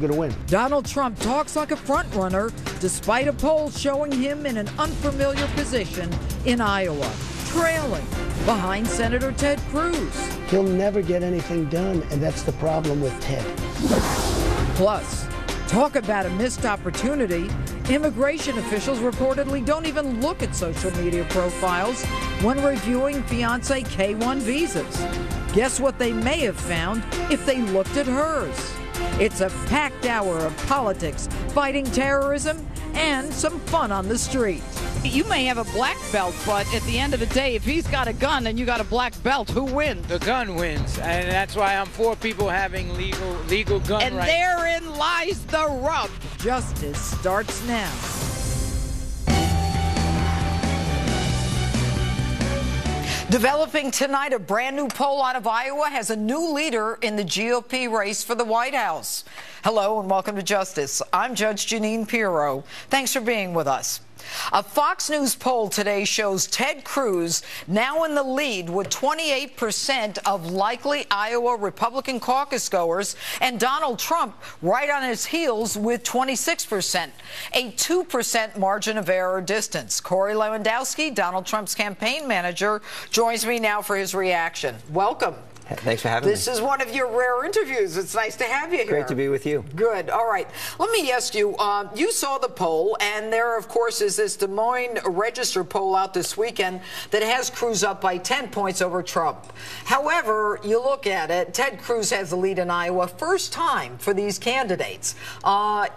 going to win. Donald Trump talks like a front-runner despite a poll showing him in an unfamiliar position in Iowa, trailing behind Senator Ted Cruz. He'll never get anything done, and that's the problem with Ted. Plus, talk about a missed opportunity. Immigration officials reportedly don't even look at social media profiles when reviewing fiancé K-1 visas. Guess what they may have found if they looked at hers? It's a packed hour of politics, fighting terrorism, and some fun on the street. You may have a black belt, but at the end of the day, if he's got a gun and you got a black belt, who wins? The gun wins, and that's why I'm for people having legal gun rights. And therein lies the rub. Justice starts now. Developing tonight, a brand new poll out of Iowa has a new leader in the GOP race for the White House. Hello and welcome to Justice. I'm Judge Jeanine Pirro. Thanks for being with us. A Fox News poll today shows Ted Cruz now in the lead with 28% of likely Iowa Republican caucus goers, and Donald Trump right on his heels with 26%, a 2% margin of error distance. Corey Lewandowski, Donald Trump's campaign manager, joins me now for his reaction. Welcome. Thanks for having me. This is one of your rare interviews. It's nice to have you here. Great to be with you. Good. All right. Let me ask you, you saw the poll, and there, of course, is this Des Moines Register poll out this weekend that has Cruz up by 10 points over Trump. However, you look at it, Ted Cruz has the lead in Iowa. First time for these candidates.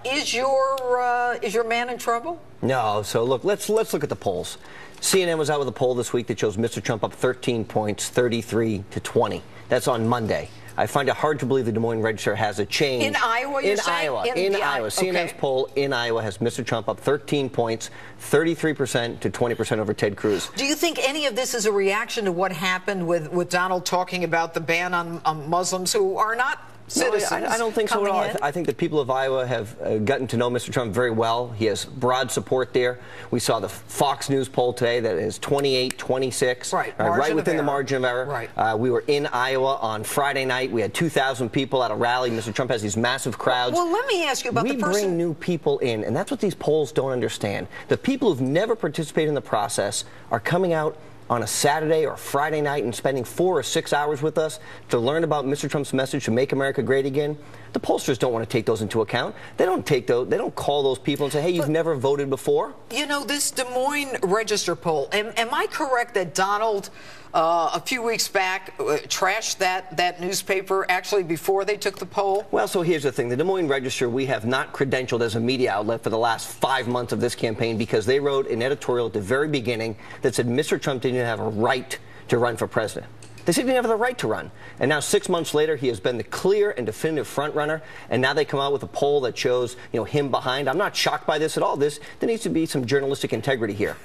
Is your man in trouble? No. So, look, let's look at the polls. CNN was out with a poll this week that shows Mr. Trump up 13 points, 33-20. That's on Monday. I find it hard to believe the Des Moines Register has a change. In Iowa, you're saying? In Iowa. CNN's poll in Iowa has Mr. Trump up 13 points, 33% to 20% over Ted Cruz. Do you think any of this is a reaction to what happened with Donald talking about the ban on Muslims who are not citizens? No, I don't think so at all. I think the people of Iowa have gotten to know Mr. Trump very well. He has broad support there. We saw the Fox News poll today that is 28-26. Right within the margin of error. Right. We were in Iowa on Friday night. We had 2,000 people at a rally. Mr. Trump has these massive crowds. Well, let me ask you about the person. We bring new people in, and that's what these polls don't understand. The people who've never participated in the process are coming out on a Saturday or Friday night and spending 4 or 6 hours with us to learn about Mr. Trump's message to make America great again. The pollsters don't want to take those into account. They don't take those. They don't call those people and say, "Hey, you've never voted before." You know, this Des Moines Register poll. Am I correct that Donald, a few weeks back, trashed that newspaper actually before they took the poll? Well, so here's the thing: the Des Moines Register, we have not credentialed as a media outlet for the last 5 months of this campaign because they wrote an editorial at the very beginning that said Mr. Trump didn't have a right to run for president. They said he didn't have the right to run. And now 6 months later, he has been the clear and definitive front runner. And now they come out with a poll that shows, him behind. I'm not shocked by this at all. There needs to be some journalistic integrity here.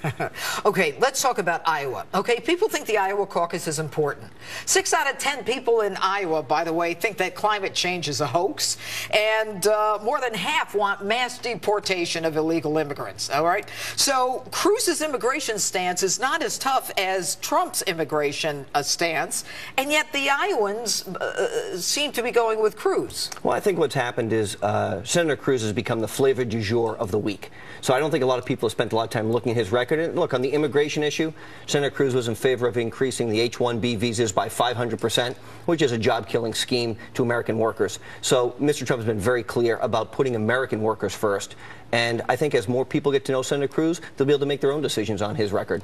Okay, let's talk about Iowa. Okay, people think the Iowa caucus is important. 6 out of 10 people in Iowa, by the way, think that climate change is a hoax. And more than half want mass deportation of illegal immigrants. All right? So Cruz's immigration stance is not as tough as Trump's immigration stance. And yet the Iowans seem to be going with Cruz. Well, I think what's happened is Senator Cruz has become the flavor du jour of the week. So I don't think a lot of people have spent a lot of time looking at his record. And look, on the immigration issue, Senator Cruz was in favor of increasing the H-1B visas by 500%, which is a job-killing scheme to American workers. So Mr. Trump has been very clear about putting American workers first. And I think as more people get to know Senator Cruz, they'll be able to make their own decisions on his record.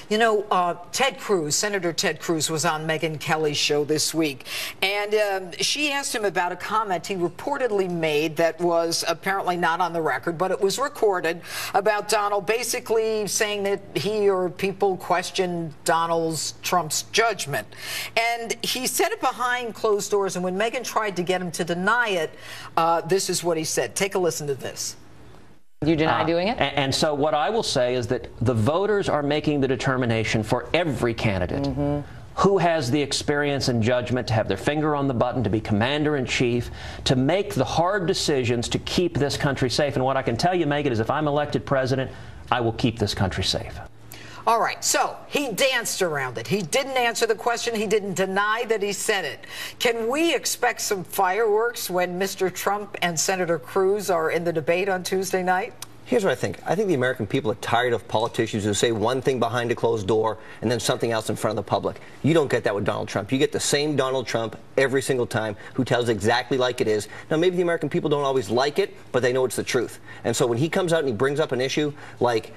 You know, Ted Cruz, Senator Ted Cruz, was on Megyn Kelly's show this week. And she asked him about a comment he reportedly made that was apparently not on the record, but it was recorded, about Donald basically saying that he or people questioned Trump's judgment. And he said it behind closed doors. And when Megyn tried to get him to deny it, this is what he said. Take a listen to this. You deny doing it? And so what I will say is that the voters are making the determination for every candidate who has the experience and judgment to have their finger on the button, to be commander-in-chief, to make the hard decisions to keep this country safe. And what I can tell you, Megan, is if I'm elected president, I will keep this country safe. All right, so he danced around it. He didn't answer the question. He didn't deny that he said it. Can we expect some fireworks when Mr. Trump and Senator Cruz are in the debate on Tuesday night? Here's what I think. I think the American people are tired of politicians who say one thing behind a closed door and then something else in front of the public. You don't get that with Donald Trump. You get the same Donald Trump every single time who tells exactly like it is. Now, maybe the American people don't always like it, but they know it's the truth. And so when he comes out and he brings up an issue like,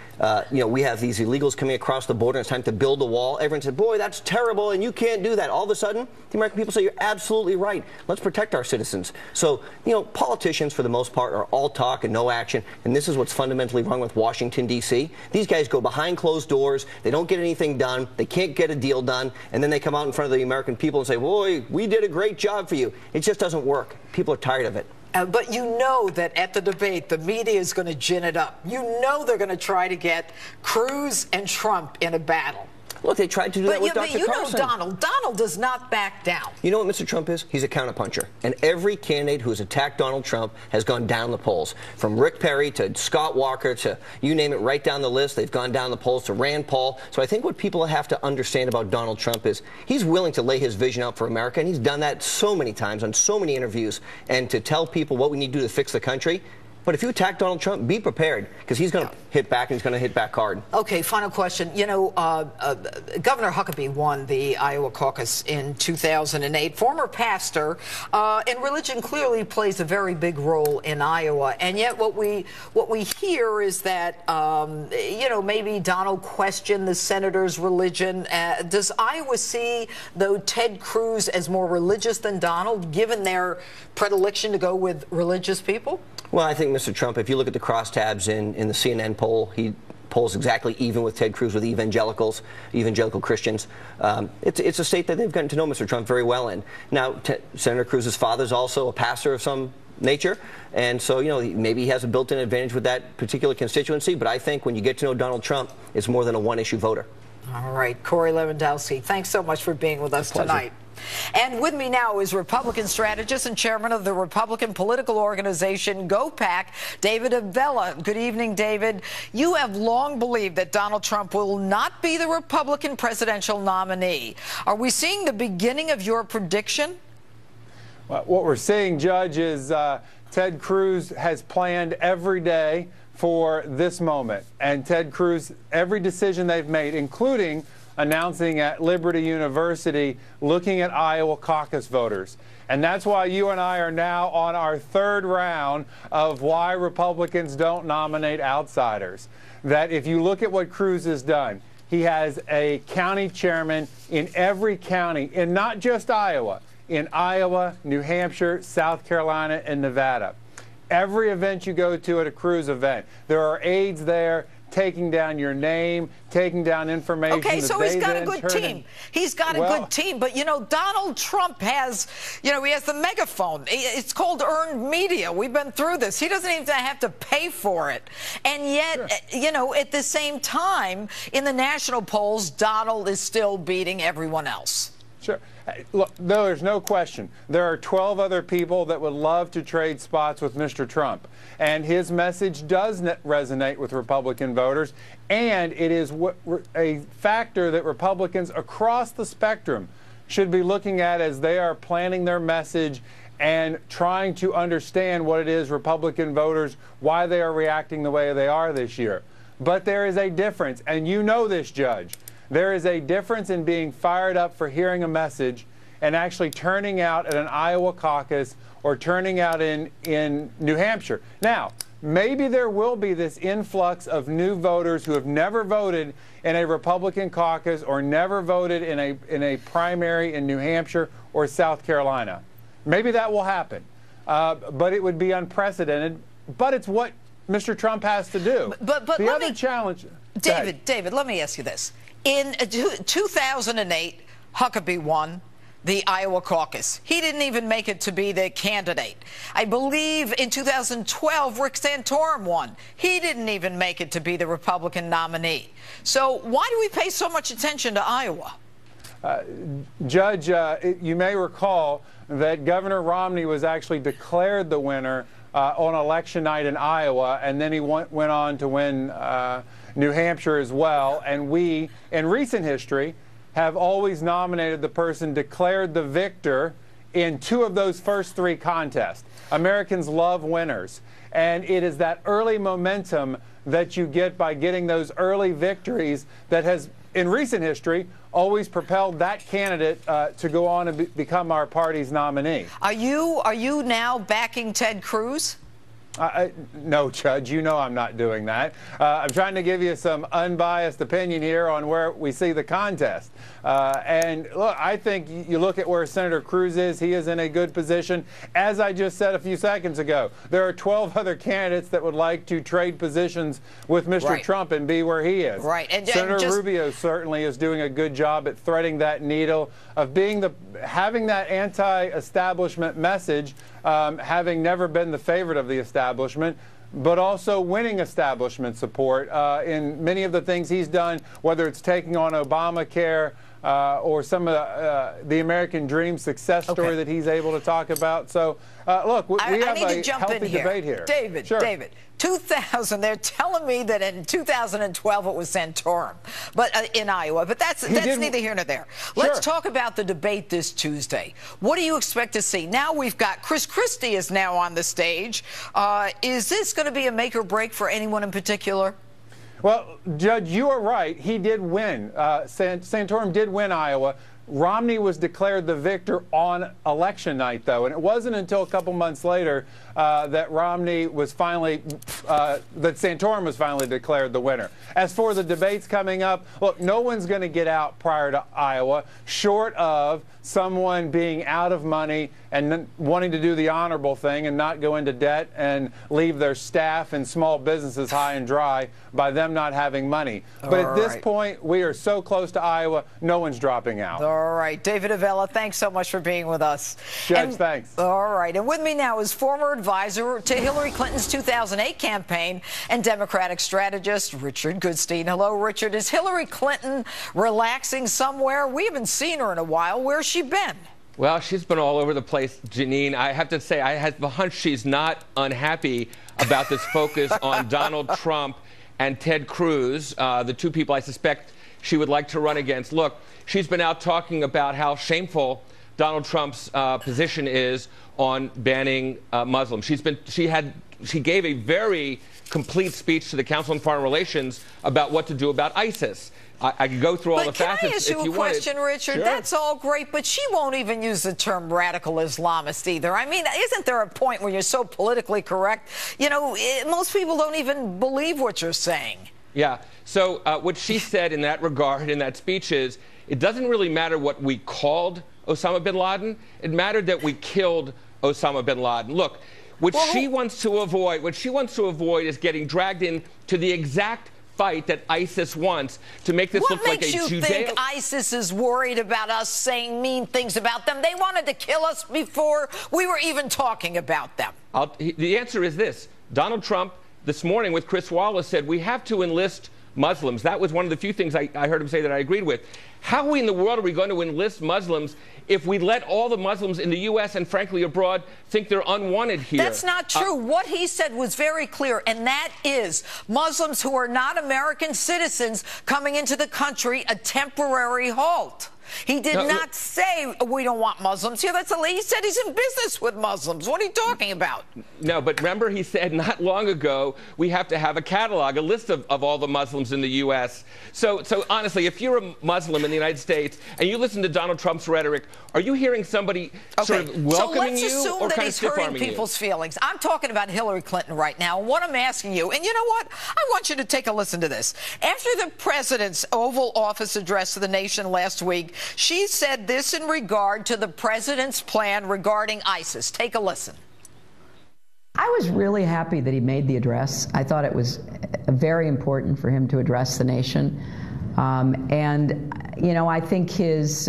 we have these illegals coming across the border and it's time to build a wall, everyone said, boy, that's terrible and you can't do that. All of a sudden, the American people say, you're absolutely right. Let's protect our citizens. So, politicians, for the most part, are all talk and no action. And this is what's fundamentally wrong with Washington, D.C. These guys go behind closed doors. They don't get anything done. They can't get a deal done. And then they come out in front of the American people and say, boy, we did a great job for you. It just doesn't work. People are tired of it. But you know that at the debate, the media is going to gin it up. You know they're going to try to get Cruz and Trump in a battle. Look, they tried to do that with Dr. Carson. Donald does not back down. You know what Mr. Trump is? He's a counterpuncher. And every candidate who has attacked Donald Trump has gone down the polls. From Rick Perry to Scott Walker to you name it, right down the list, they've gone down the polls to Rand Paul. So I think what people have to understand about Donald Trump is he's willing to lay his vision out for America, and he's done that so many times on so many interviews, and to tell people what we need to do to fix the country. But if you attack Donald Trump, be prepared, because he's going to hit back, and he's going to hit back hard. Okay, final question. Governor Huckabee won the Iowa caucus in 2008. Former pastor, and religion clearly plays a very big role in Iowa. And yet what we hear is that, maybe Donald questioned the senator's religion. Does Iowa see, though, Ted Cruz as more religious than Donald, given their predilection to go with religious people? Well, I think Mr. Trump, if you look at the crosstabs in the CNN poll, he polls exactly even with Ted Cruz, with evangelical Christians. It's a state that they've gotten to know Mr. Trump very well in. Now, Senator Cruz's father is also a pastor of some nature, and so, maybe he has a built-in advantage with that particular constituency, but I think when you get to know Donald Trump, it's more than a one-issue voter. All right, Corey Lewandowski, thanks so much for being with us tonight. And with me now is Republican strategist and chairman of the Republican political organization GoPac, David Avella. Good evening, David. You have long believed that Donald Trump will not be the Republican presidential nominee. Are we seeing the beginning of your prediction? Well, what we're seeing, Judge, is Ted Cruz has planned every day for this moment. And Ted Cruz, every decision they've made, including announcing at Liberty University, looking at Iowa caucus voters. And that's why you and I are now on our third round of why Republicans don't nominate outsiders. That if you look at what Cruz has done, he has a county chairman in every county, and not just Iowa, in Iowa, New Hampshire, South Carolina, and Nevada. Every event you go to at a Cruz event, there are aides there taking down your name, taking down information. Okay, so he's got a good team. He's got a good team. But, Donald Trump has, he has the megaphone. It's called earned media. We've been through this. He doesn't even have to pay for it. And yet, at the same time, in the national polls, Donald is still beating everyone else. Sure. Look, no, there's no question. There are 12 other people that would love to trade spots with Mr. Trump. And his message does resonate with Republican voters. And it is a factor that Republicans across the spectrum should be looking at as they are planning their message and trying to understand what it is Republican voters, why they are reacting the way they are this year. But there is a difference, and you know this, Judge. There is a difference in being fired up for hearing a message and actually turning out at an Iowa caucus or turning out in New Hampshire. Now, maybe there will be this influx of new voters who have never voted in a Republican caucus or never voted in a primary in New Hampshire or South Carolina. Maybe that will happen, but it would be unprecedented. But it's what Mr. Trump has to do. But the other challenge, David, let me ask you this. In 2008, Huckabee won the Iowa caucus. He didn't even make it to be the candidate. I believe in 2012, Rick Santorum won. He didn't even make it to be the Republican nominee. So why do we pay so much attention to Iowa? Judge, you may recall that Governor Romney was actually declared the winner on election night in Iowa, and then he went on to win New Hampshire as well. And we, in recent history, have always nominated the person declared the victor in 2 of those first 3 contests. Americans love winners, and it is that early momentum that you get by getting those early victories that has, in recent history, always propelled that candidate to go on and become our party's nominee. Are you now backing Ted Cruz? No, Judge, you know I'm not doing that. I'm trying to give you some unbiased opinion here on where we see the contest. And look, I think you look at where Senator Cruz is, he is in a good position. As I just said a few seconds ago, there are 12 other candidates that would like to trade positions with Mr. Trump and be where he is. Right. And Senator Rubio certainly is doing a good job at threading that needle of having that anti-establishment message, having never been the favorite of the establishment, but also winning establishment support in many of the things he's done, whether it's taking on Obamacare or some of the American Dream success story that he's able to talk about. So, look, we have a healthy debate here. David, sure. David, 2000, they're telling me that in 2012 it was Santorum, but in Iowa, but that's neither here nor there. Let's talk about the debate this Tuesday. What do you expect to see? Now we've got Chris Christie is now on the stage. Is this going to be a make or break for anyone in particular? Well, Judge, you are right. He did win. Santorum did win Iowa. Romney was declared the victor on election night, though, and it wasn't until a couple months later that Romney was finally, that Santorum was finally declared the winner. As for the debates coming up, look, no one's going to get out prior to Iowa, short of someone being out of money and wanting to do the honorable thing and not go into debt and leave their staff and small businesses high and dry by them not having money. But at this point, we are so close to Iowa, no one's dropping out. All right. David Avella, thanks so much for being with us. Judge, thanks. All right. And with me now is former advisor to Hillary Clinton's 2008 campaign and Democratic strategist Richard Goodstein. Hello, Richard. Is Hillary Clinton relaxing somewhere? We haven't seen her in a while. Where's she been? Well, she's been all over the place, Jeanine. I have to say, I have the hunch she's not unhappy about this focus on Donald Trump and Ted Cruz, the 2 people I suspect she would like to run against. Look, she's been out talking about how shameful Donald Trump's position is on banning Muslims. She gave a very complete speech to the Council on Foreign Relations about what to do about ISIS. I could go through all the facets if you wanted. Can I ask you a question, Richard? Sure. That's all great, but she won't even use the term radical Islamist either. I mean, isn't there a point where you're so politically correct? You know, most people don't even believe what you're saying. Yeah. So what she said in that regard, in that speech, is it doesn't really matter what we called Osama bin Laden. It mattered that we killed Osama bin Laden. Look, what she wants to avoid is getting dragged into the exact fight that ISIS wants to make this look like a What makes you think ISIS is worried about us saying mean things about them? They wanted to kill us before we were even talking about them. The answer is this. Donald Trump, this morning with Chris Wallace, said we have to enlist Muslims. That was one of the few things I heard him say that I agreed with. How in the world are we going to enlist Muslims if we let all the Muslims in the U.S. and, frankly, abroad think they're unwanted here? That's not true. What he said was very clear, and that is Muslims who are not American citizens coming into the country, a temporary halt. He did not say we don't want Muslims here. He said he's in business with Muslims. What are you talking about? No, but remember he said not long ago we have to have a catalog, a list of all the Muslims in the U.S. So honestly, if you're a Muslim in the United States and you listen to Donald Trump's rhetoric, are you hearing somebody sort of welcoming you or kind of stiff-arming you? So let's assume that he's hurting people's feelings. I'm talking about Hillary Clinton right now. What I'm asking you, and you know what? I want you to take a listen to this. After the president's Oval Office address to the nation last week, she said this in regard to the president's plan regarding ISIS. Take a listen. I was really happy that he made the address. I thought it was very important for him to address the nation. And, you know, I think his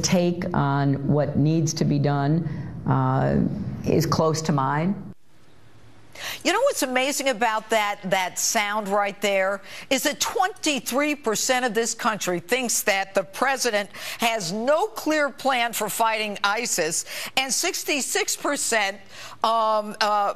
take on what needs to be done is close to mine. You know what's amazing about that sound right there is that 23% of this country thinks that the president has no clear plan for fighting ISIS, and 66%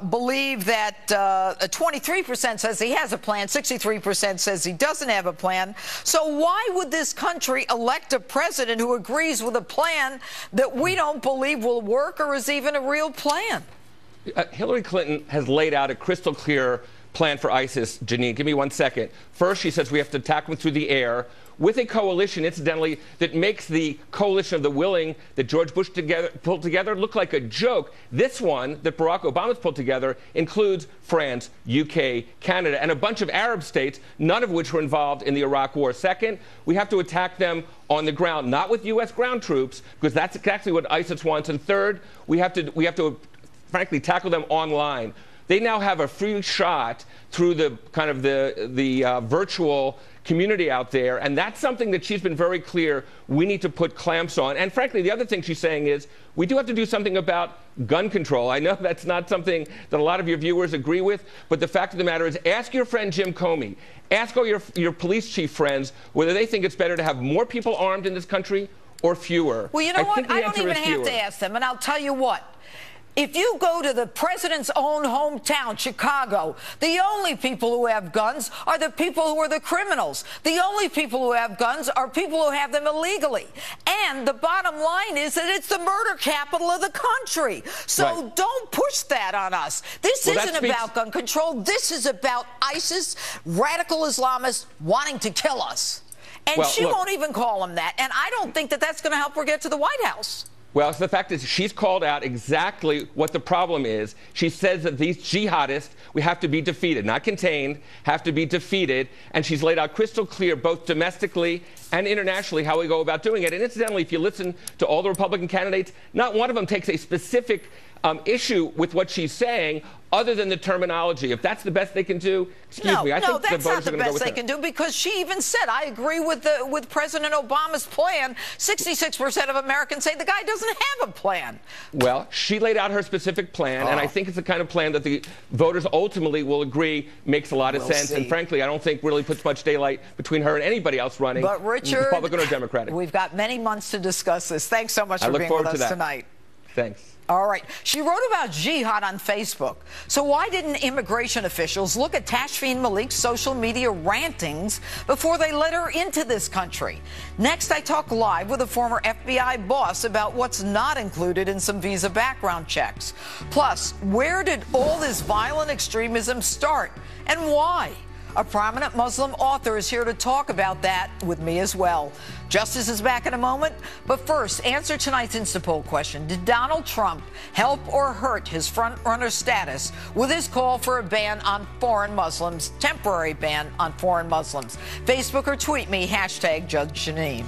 believe that 23% says he has a plan, 63% says he doesn't have a plan. So why would this country elect a president who agrees with a plan that we don't believe will work or is even a real plan? Hillary Clinton has laid out a crystal clear plan for ISIS, Jeanine. Give me 1 second. First, she says we have to attack them through the air with a coalition, incidentally, that makes the coalition of the willing that George Bush pulled together look like a joke. This one that Barack Obama's pulled together includes France, UK, Canada, and a bunch of Arab states, none of which were involved in the Iraq War. Second, we have to attack them on the ground, not with U.S. ground troops, because that's exactly what ISIS wants. And third, we have to frankly tackle them online. They now have a free shot through the kind of the virtual community out there, and that's something that she's been very clear we need to put clamps on. And frankly, the other thing she's saying is we do have to do something about gun control. I know that's not something that a lot of your viewers agree with, but the fact of the matter is, ask your friend Jim Comey, ask all your police chief friends whether they think it's better to have more people armed in this country or fewer. Well, you know what? I don't even have to ask them, and I'll tell you what. If you go to the president's own hometown, Chicago, the only people who have guns are the people who are the criminals. The only people who have guns are people who have them illegally. And the bottom line is that it's the murder capital of the country. So don't push that on us. This isn't about gun control. This is about ISIS, radical Islamists wanting to kill us. And she won't even call them that. And I don't think that that's going to help her get to the White House. Well, so the fact is she's called out exactly what the problem is. She says that these jihadists, we have to be defeated, not contained, have to be defeated. And she's laid out crystal clear, both domestically and internationally, how we go about doing it. And incidentally, if you listen to all the Republican candidates, not one of them takes a specific issue with what she's saying, other than the terminology. If that's the best they can do, excuse me, I think the voters are going to go with that. No, that's not the best they can do, because she even said, I agree with President Obama's plan. 66% of Americans say the guy doesn't have a plan. Well, she laid out her specific plan, and I think it's the kind of plan that the voters ultimately will agree makes a lot of sense. And frankly, I don't think really puts much daylight between her and anybody else running, but Richard, Republican or Democratic. We've got many months to discuss this. Thanks so much for being with us tonight. Thanks. All right. She wrote about jihad on Facebook. So why didn't immigration officials look at Tashfeen Malik's social media rantings before they let her into this country? Next, I talk live with a former FBI boss about what's not included in some visa background checks. Plus, where did all this violent extremism start and why? A prominent Muslim author is here to talk about that with me as well. Justice is back in a moment, but first, answer tonight's Instapoll question. Did Donald Trump help or hurt his front-runner status with his call for a ban on foreign Muslims, temporary ban on foreign Muslims? Facebook or tweet me, #Judge Jeanine.